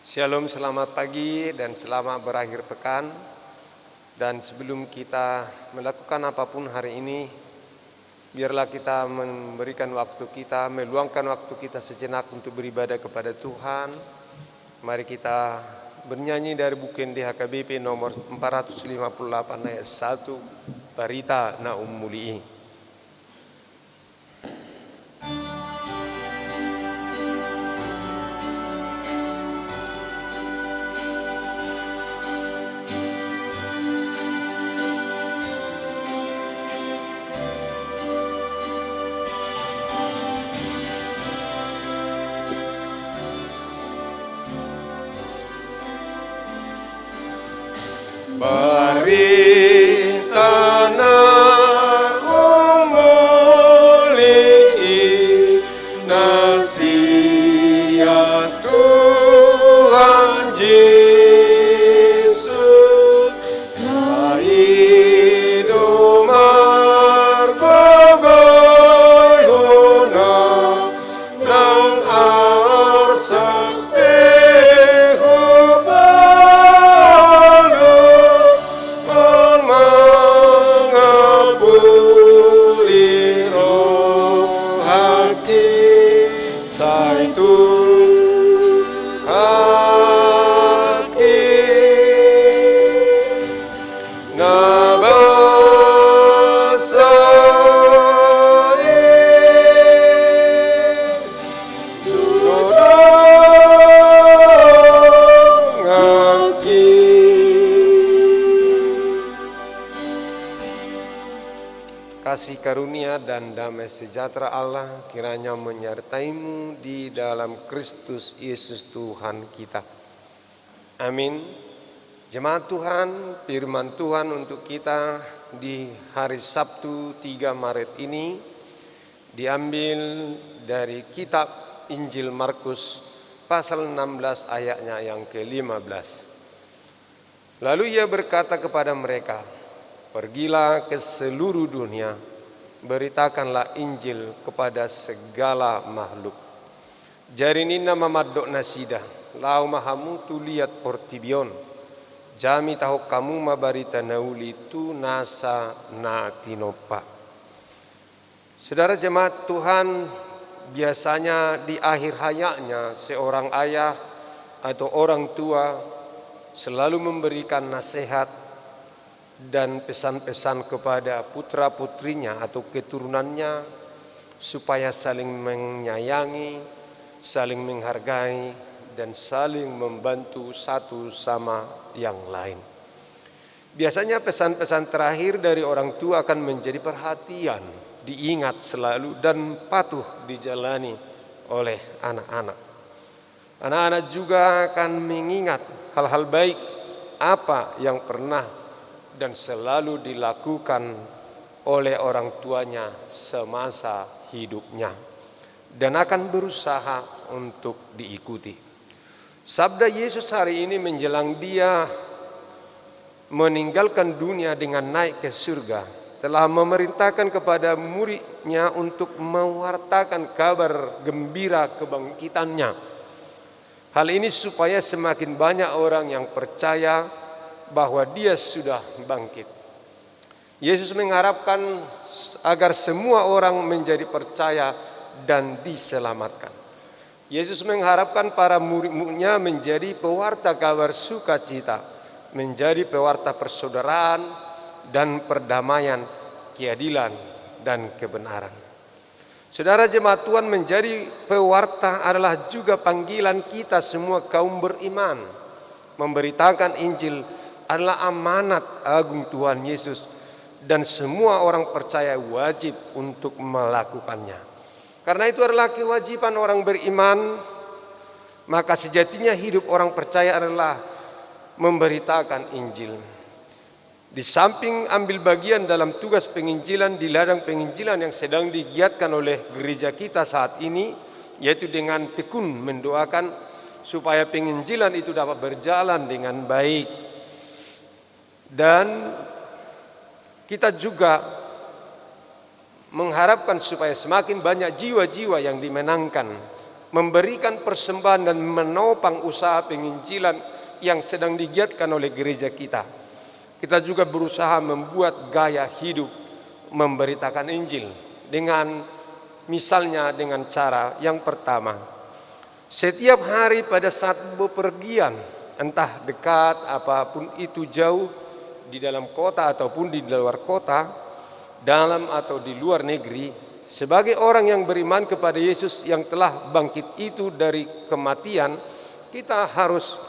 Shalom, selamat pagi dan selamat berakhir pekan. Dan sebelum kita melakukan apapun hari ini, biarlah kita memberikan waktu kita, meluangkan waktu kita sejenak untuk beribadah kepada Tuhan. Mari kita bernyanyi dari buku NDHKBP nomor 458 ayat 1, Barita Naum Mulii. Barita Naum Mulii, nasihat Tuhan Yesus, Saido margogoyona nang arsak kasih karunia dan damai sejahtera Allah kiranya menyertaimu di dalam Kristus Yesus Tuhan kita. Amin. Jemaat Tuhan, firman Tuhan untuk kita di hari Sabtu 3 Maret ini diambil dari kitab Injil Markus pasal 16 ayatnya yang ke-15. Lalu ia berkata kepada mereka, "Pergilah ke seluruh dunia, beritakanlah Injil kepada segala makhluk. Jarini nama madok nasida, lau mahamu tu lihat portibion, jami tahu kamu mabarita nauli tu nasa na tinopa." Saudara jemaat Tuhan, biasanya di akhir hayatnya seorang ayah atau orang tua selalu memberikan nasihat dan pesan-pesan kepada putra-putrinya atau keturunannya supaya saling menyayangi, saling menghargai, dan saling membantu satu sama yang lain. Biasanya pesan-pesan terakhir dari orang tua akan menjadi perhatian, diingat selalu dan patuh dijalani oleh anak-anak. Anak-anak juga akan mengingat hal-hal baik apa yang pernah dan selalu dilakukan oleh orang tuanya semasa hidupnya dan akan berusaha untuk diikuti. Sabda Yesus hari ini menjelang dia meninggalkan dunia dengan naik ke surga, telah memerintahkan kepada muridnya untuk mewartakan kabar gembira kebangkitannya. Hal ini supaya semakin banyak orang yang percaya bahwa dia sudah bangkit. Yesus mengharapkan agar semua orang menjadi percaya dan diselamatkan. Yesus mengharapkan para murid-muridnya menjadi pewarta kabar sukacita, menjadi pewarta persaudaraan dan perdamaian, keadilan dan kebenaran. Saudara jemaat Tuhan, menjadi pewarta adalah juga panggilan kita semua kaum beriman. Memberitakan Injil adalah amanat agung Tuhan Yesus dan semua orang percaya wajib untuk melakukannya. Karena itu adalah kewajiban orang beriman, maka sejatinya hidup orang percaya adalah memberitakan Injil. Di samping ambil bagian dalam tugas penginjilan di ladang penginjilan yang sedang digiatkan oleh gereja kita saat ini, yaitu dengan tekun mendoakan supaya penginjilan itu dapat berjalan dengan baik. Dan kita juga mengharapkan supaya semakin banyak jiwa-jiwa yang dimenangkan memberikan persembahan dan menopang usaha penginjilan yang sedang digiatkan oleh gereja kita. Kita juga berusaha membuat gaya hidup memberitakan Injil dengan misalnya dengan cara yang pertama, setiap hari pada saat bepergian, entah dekat apapun itu, jauh, di dalam kota ataupun di luar kota, dalam atau di luar negeri, sebagai orang yang beriman kepada Yesus yang telah bangkit itu dari kematian, kita harus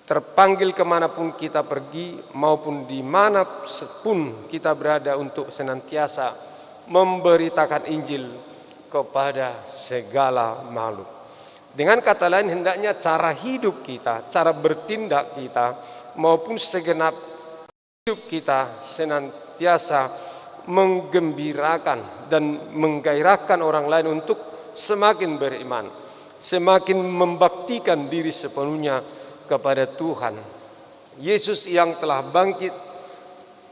terpanggil kemanapun kita pergi maupun dimanapun kita berada untuk senantiasa memberitakan Injil kepada segala makhluk. Dengan kata lain, hendaknya cara hidup kita, cara bertindak kita maupun segenap hidup kita senantiasa menggembirakan dan menggairahkan orang lain untuk semakin beriman, semakin membaktikan diri sepenuhnya kepada Tuhan Yesus yang telah bangkit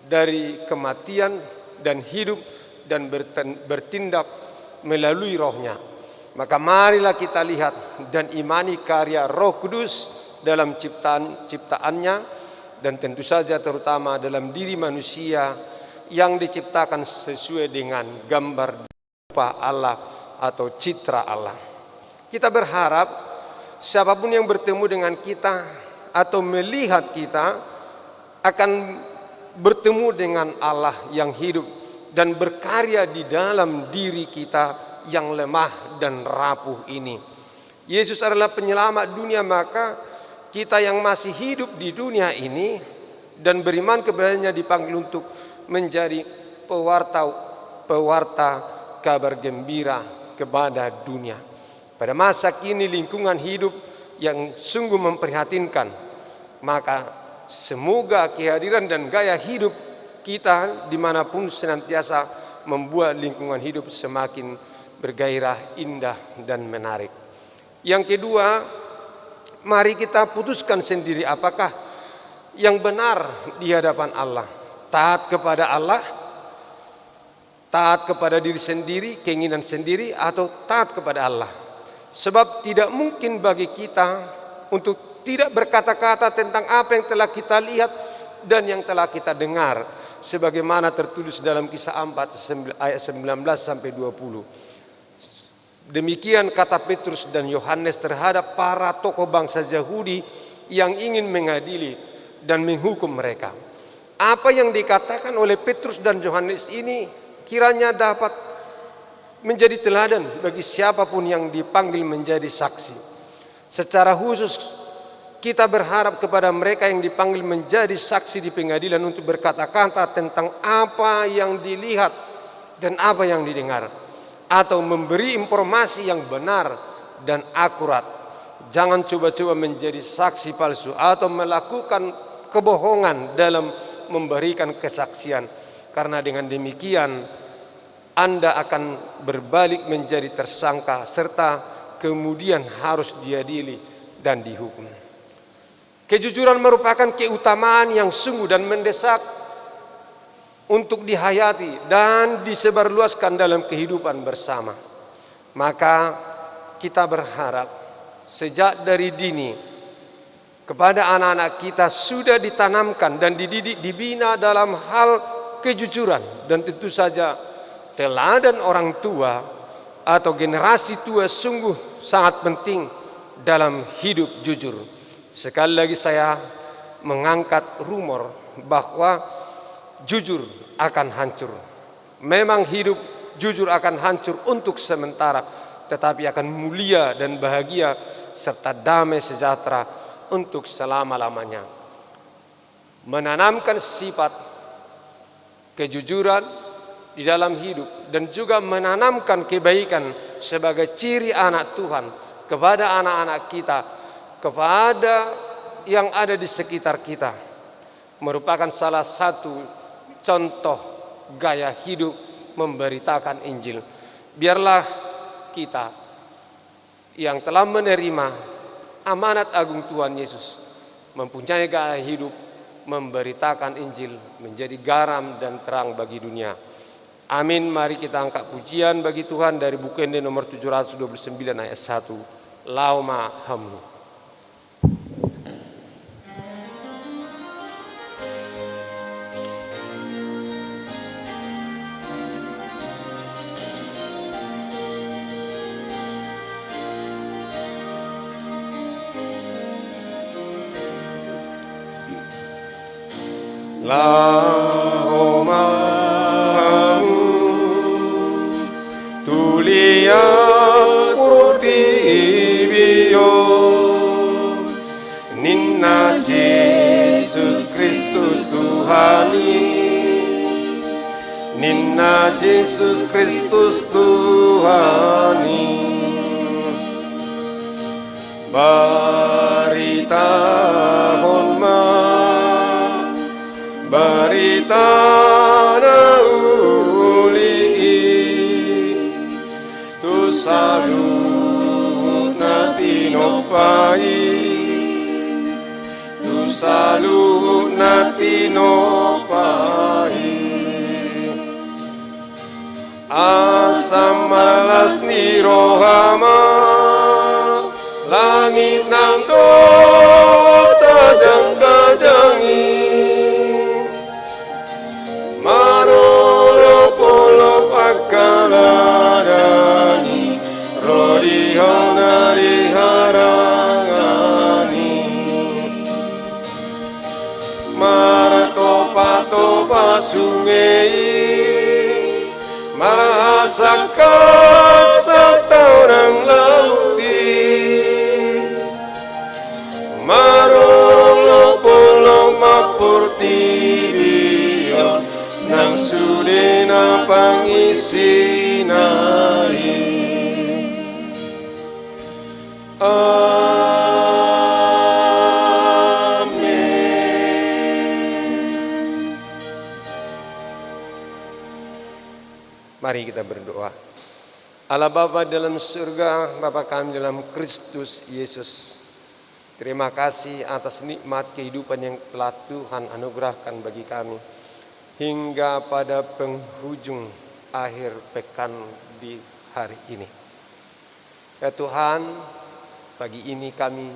dari kematian dan hidup dan bertindak melalui Roh-Nya. Maka marilah kita lihat dan imani karya Roh Kudus dalam ciptaannya, dan tentu saja terutama dalam diri manusia yang diciptakan sesuai dengan gambar rupa Allah atau citra Allah. Kita berharap siapapun yang bertemu dengan kita atau melihat kita akan bertemu dengan Allah yang hidup dan berkarya di dalam diri kita yang lemah dan rapuh ini. Yesus adalah penyelamat dunia, maka kita yang masih hidup di dunia ini dan beriman kepadanya dipanggil untuk menjadi pewarta kabar gembira kepada dunia. Pada masa kini lingkungan hidup yang sungguh memprihatinkan, maka semoga kehadiran dan gaya hidup kita dimanapun senantiasa membuat lingkungan hidup semakin bergairah, indah, dan menarik. Yang kedua, mari kita putuskan sendiri apakah yang benar di hadapan Allah. Taat kepada Allah, taat kepada diri sendiri, keinginan sendiri, atau taat kepada Allah. Sebab tidak mungkin bagi kita untuk tidak berkata-kata tentang apa yang telah kita lihat dan yang telah kita dengar, sebagaimana tertulis dalam Kisah 4 ayat 19 sampai 20. Demikian kata Petrus dan Yohanes terhadap para tokoh bangsa Yahudi yang ingin mengadili dan menghukum mereka. Apa yang dikatakan oleh Petrus dan Yohanes ini kiranya dapat menjadi teladan bagi siapapun yang dipanggil menjadi saksi. Secara khusus kita berharap kepada mereka yang dipanggil menjadi saksi di pengadilan untuk berkata-kata tentang apa yang dilihat dan apa yang didengar, atau memberi informasi yang benar dan akurat. Jangan coba-coba menjadi saksi palsu atau melakukan kebohongan dalam memberikan kesaksian, karena dengan demikian Anda akan berbalik menjadi tersangka serta kemudian harus diadili dan dihukum. Kejujuran merupakan keutamaan yang sungguh dan mendesak untuk dihayati dan disebarluaskan dalam kehidupan bersama. Maka kita berharap sejak dari dini kepada anak-anak kita sudah ditanamkan dan dididik, dibina dalam hal kejujuran, dan tentu saja teladan orang tua atau generasi tua sungguh sangat penting dalam hidup jujur. Sekali lagi saya mengangkat rumor bahwa jujur akan hancur. Memang hidup jujur akan hancur untuk sementara, tetapi akan mulia dan bahagia serta damai sejahtera untuk selama-lamanya. Menanamkan sifat kejujuran di dalam hidup dan juga menanamkan kebaikan sebagai ciri anak Tuhan kepada anak-anak kita, kepada yang ada di sekitar kita, merupakan salah satu contoh gaya hidup memberitakan Injil. Biarlah kita yang telah menerima amanat agung Tuhan Yesus mempunyai gaya hidup memberitakan Injil, menjadi garam dan terang bagi dunia. Amin. Mari kita angkat pujian bagi Tuhan dari buku Ende nomor 729 ayat 1. Lauma hamnu. Lauma tulia purtibio Ninna Yesus Kristus Tuhani, Ninna Yesus Kristus Tuhani. Barita honma, barita nauli, tu salut natinopai, tu salut natinopai. Asam malas ni rohama, langit nang dota jangka-jangi, marolo polo pakaladani, rodihana diharangani, maratopa-topa sungai, marahasaka satorang lauti, marolo polo mapurtibion nang sudena pangisinari. Mari kita berdoa. Allah Bapa dalam surga, Bapa kami dalam Kristus Yesus, terima kasih atas nikmat kehidupan yang telah Tuhan anugerahkan bagi kami hingga pada penghujung akhir pekan di hari ini. Ya Tuhan, pagi ini kami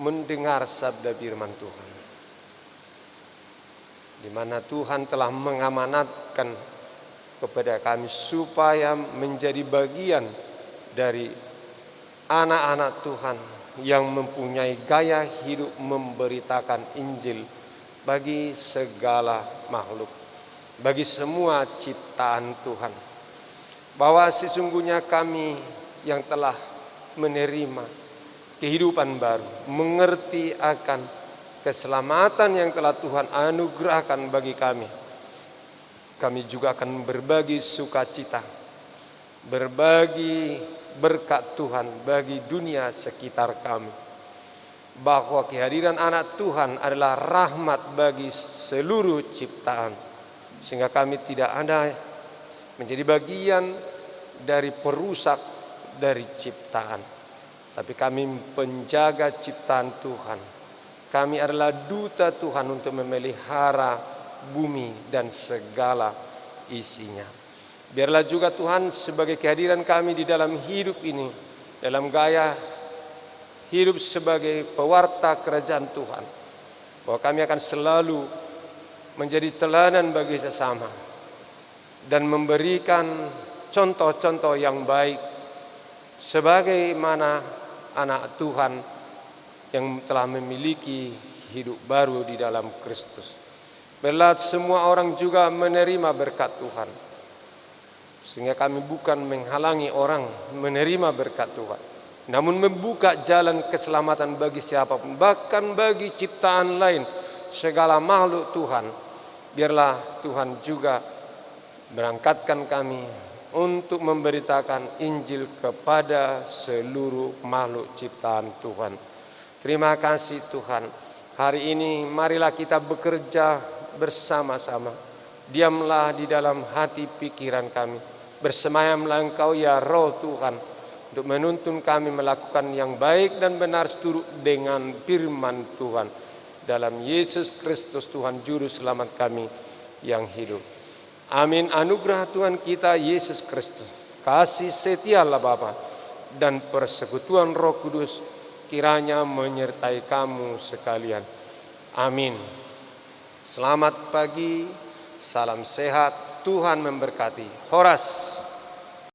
mendengar sabda firman Tuhan, di mana Tuhan telah mengamanatkan kepada kami supaya menjadi bagian dari anak-anak Tuhan yang mempunyai gaya hidup memberitakan Injil bagi segala makhluk, bagi semua ciptaan Tuhan. Bahwa sesungguhnya kami yang telah menerima kehidupan baru, mengerti akan keselamatan yang telah Tuhan anugerahkan bagi kami, kami juga akan berbagi sukacita, berbagi berkat Tuhan bagi dunia sekitar kami. Bahwa kehadiran anak Tuhan adalah rahmat bagi seluruh ciptaan, sehingga kami tidak ada menjadi bagian dari perusak dari ciptaan, tapi kami penjaga ciptaan Tuhan. Kami adalah duta Tuhan untuk memelihara bumi dan segala isinya. Biarlah juga Tuhan sebagai kehadiran kami di dalam hidup ini, dalam gaya hidup sebagai pewarta kerajaan Tuhan, bahwa kami akan selalu menjadi teladan bagi sesama dan memberikan contoh-contoh yang baik sebagaimana anak Tuhan yang telah memiliki hidup baru di dalam Kristus. Biarlah semua orang juga menerima berkat Tuhan, sehingga kami bukan menghalangi orang menerima berkat Tuhan, namun membuka jalan keselamatan bagi siapapun, bahkan bagi ciptaan lain, segala makhluk Tuhan. Biarlah Tuhan juga berangkatkan kami untuk memberitakan Injil kepada seluruh makhluk ciptaan Tuhan. Terima kasih Tuhan. Hari ini marilah kita bekerja bersama-sama. Diamlah di dalam hati pikiran kami. Bersemayamlah Engkau ya Roh Tuhan, untuk menuntun kami melakukan yang baik dan benar seturut dengan firman Tuhan. Dalam Yesus Kristus Tuhan Juru Selamat kami yang hidup. Amin. Anugerah Tuhan kita Yesus Kristus, kasih setia Allah Bapa, dan persekutuan Roh Kudus kiranya menyertai kamu sekalian. Amin. Selamat pagi, salam sehat, Tuhan memberkati. Horas.